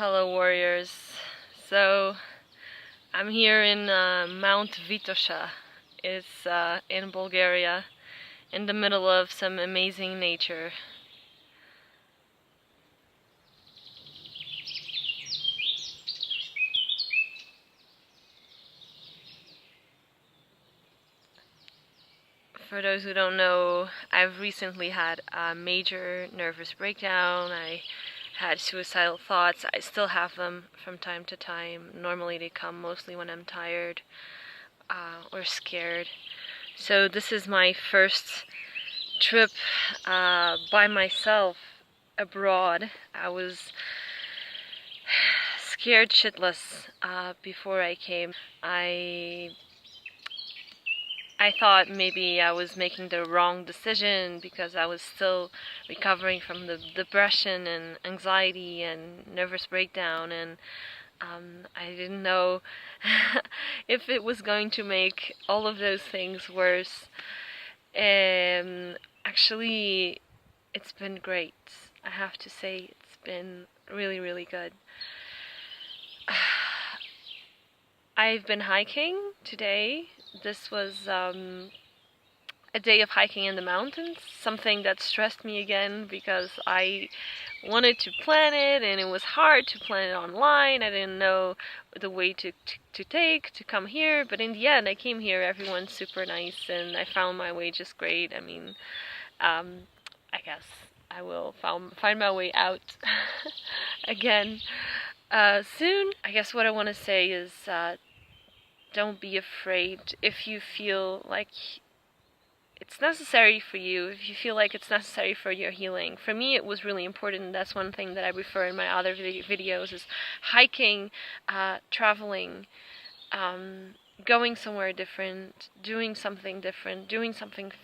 Hello warriors. So I'm here in Mount Vitosha. It's in Bulgaria, in the middle of some amazing nature. For those who don't know, I've recently had a major nervous breakdown. I had suicidal thoughts. I still have them from time to time. Normally they come mostly when I'm tired or scared. So this is my first trip by myself abroad. I was scared shitless before I came. I thought maybe I was making the wrong decision because I was still recovering from the depression and anxiety and nervous breakdown, and I didn't know if it was going to make all of those things worse. Actually, it's been great. I have to say, it's been really, really good. I've been hiking today. This was a day of hiking in the mountains, something that stressed me again because I wanted to plan it and it was hard to plan it online. I didn't know the way to take to come here, but in the end I came here. Everyone's super nice and I found my way just great. I mean, I guess I will find my way out again soon. I guess what I want to say is don't be afraid if you feel like it's necessary for you, if you feel like it's necessary for your healing. For me, it was really important. That's one thing that I refer in my other videos is hiking, traveling, going somewhere different, doing something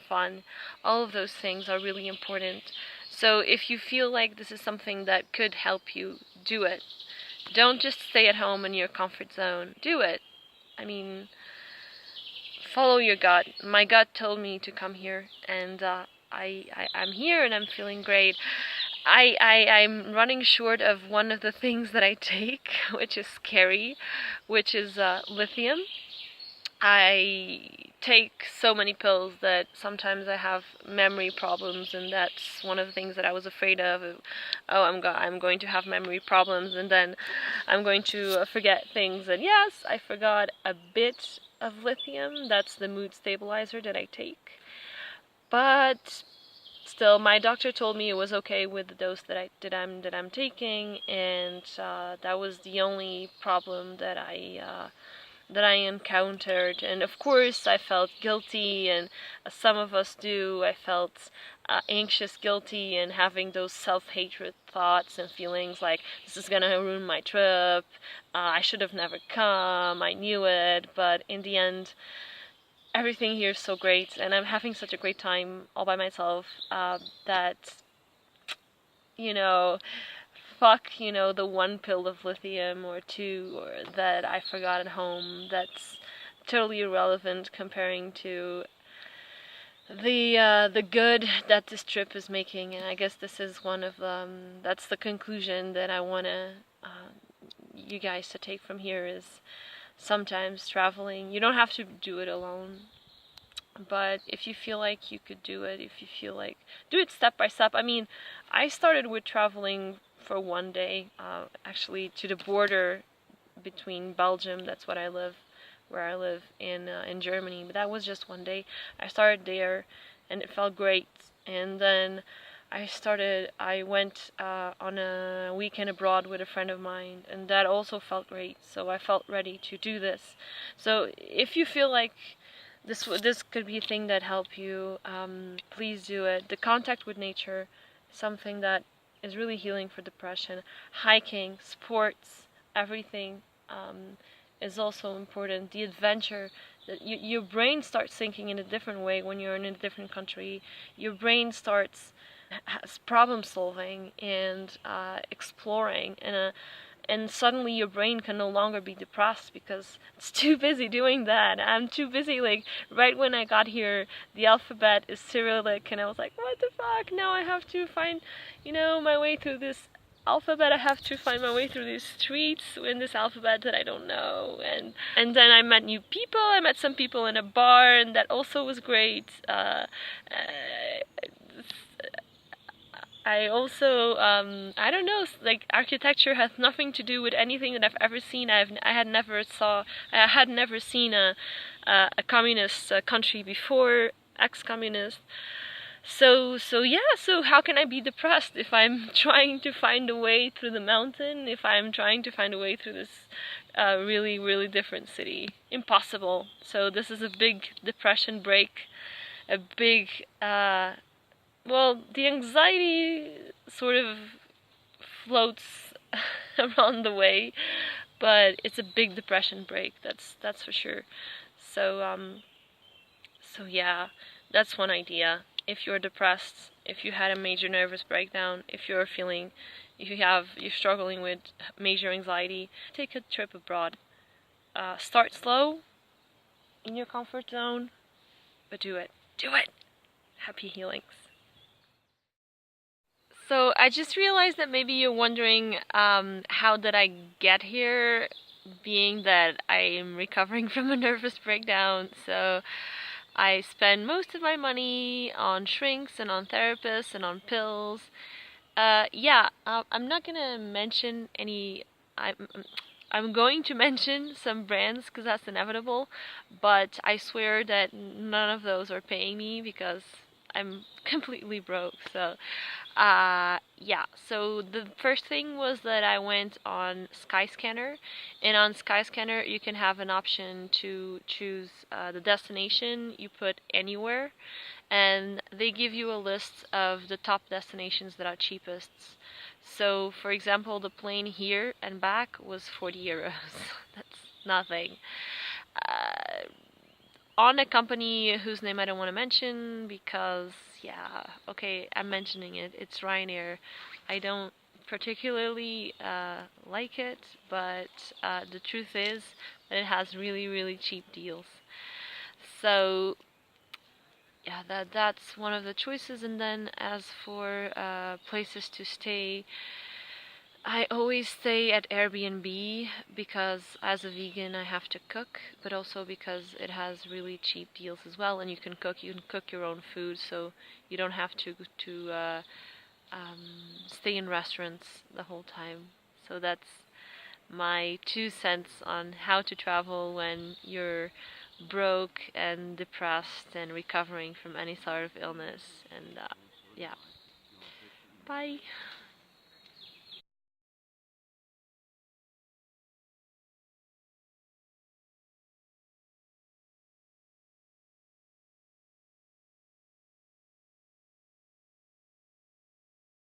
fun. All of those things are really important. So if you feel like this is something that could help you, do it. Don't just stay at home in your comfort zone. Do it. I mean, follow your gut. My gut told me to come here, and I'm here and I'm feeling great. I'm running short of one of the things that I take, which is scary, which is lithium. I take so many pills that sometimes I have memory problems, and that's one of the things that I was afraid of. Oh, I'm going to have memory problems, and then I'm going to forget things. And yes, I forgot a bit of lithium. That's the mood stabilizer that I take. But still, my doctor told me it was okay with the dose that I'm taking, and that was the only problem that I encountered. And of course I felt guilty, and as some of us do, I felt anxious, guilty, and having those self-hatred thoughts and feelings like this is gonna ruin my trip, I should have never come, I knew it. But in the end, everything here is so great, and I'm having such a great time all by myself that, you know, fuck, the one pill of lithium or two or that I forgot at home. That's totally irrelevant comparing to the good that this trip is making. And I guess this is one of that's the conclusion that I want you guys to take from here is sometimes traveling, you don't have to do it alone. But if you feel like you could do it, if you feel like, do it step by step. I mean, I started with traveling for one day, actually to the border between Belgium, that's where I live in Germany, but that was just one day. I started there and it felt great, and then I went on a weekend abroad with a friend of mine, and that also felt great, so I felt ready to do this. So if you feel like this could be a thing that help you, please do it. The contact with nature is something that is really healing for depression. Hiking, sports, everything is also important. The adventure, your brain starts thinking in a different way when you're in a different country. Your brain starts problem solving and exploring, and suddenly your brain can no longer be depressed because it's too busy doing that. I'm too busy, like, right when I got here, the alphabet is Cyrillic, and I was like, what the fuck, now I have to find, my way through this alphabet. I have to find my way through these streets in this alphabet that I don't know. And then I met new people. I met some people in a bar, and that also was great. I also, I don't know, like architecture has nothing to do with anything that I've ever seen. I had never seen a communist country before, ex-communist. So yeah, so how can I be depressed if I'm trying to find a way through the mountain, if I'm trying to find a way through this really, really different city? Impossible. So this is a big depression break, a big, well, the anxiety sort of floats around the way, but it's a big depression break, that's for sure. So yeah, that's one idea. If you're depressed, if you had a major nervous breakdown, if you're struggling with major anxiety, take a trip abroad. Start slow, in your comfort zone, but do it. Do it! Happy healings. So I just realized that maybe you're wondering, how did I get here, being that I am recovering from a nervous breakdown. So I spend most of my money on shrinks and on therapists and on pills. I'm not gonna mention any. I'm going to mention some brands because that's inevitable, but I swear that none of those are paying me because I'm completely broke. So the first thing was that I went on Skyscanner, and on Skyscanner you can have an option to choose the destination you put anywhere, and they give you a list of the top destinations that are cheapest. So, for example, the plane here and back was 40 euros. That's nothing. Uh, on a company whose name I don't want to mention because, yeah, okay, I'm mentioning it. It's Ryanair. I don't particularly like it, but the truth is that it has really, really cheap deals. So, yeah, that's one of the choices. And then as for places to stay, I always stay at Airbnb because as a vegan I have to cook, but also because it has really cheap deals as well, and you can cook your own food, so you don't have to stay in restaurants the whole time. So that's my 2 cents on how to travel when you're broke and depressed and recovering from any sort of illness. And yeah, bye.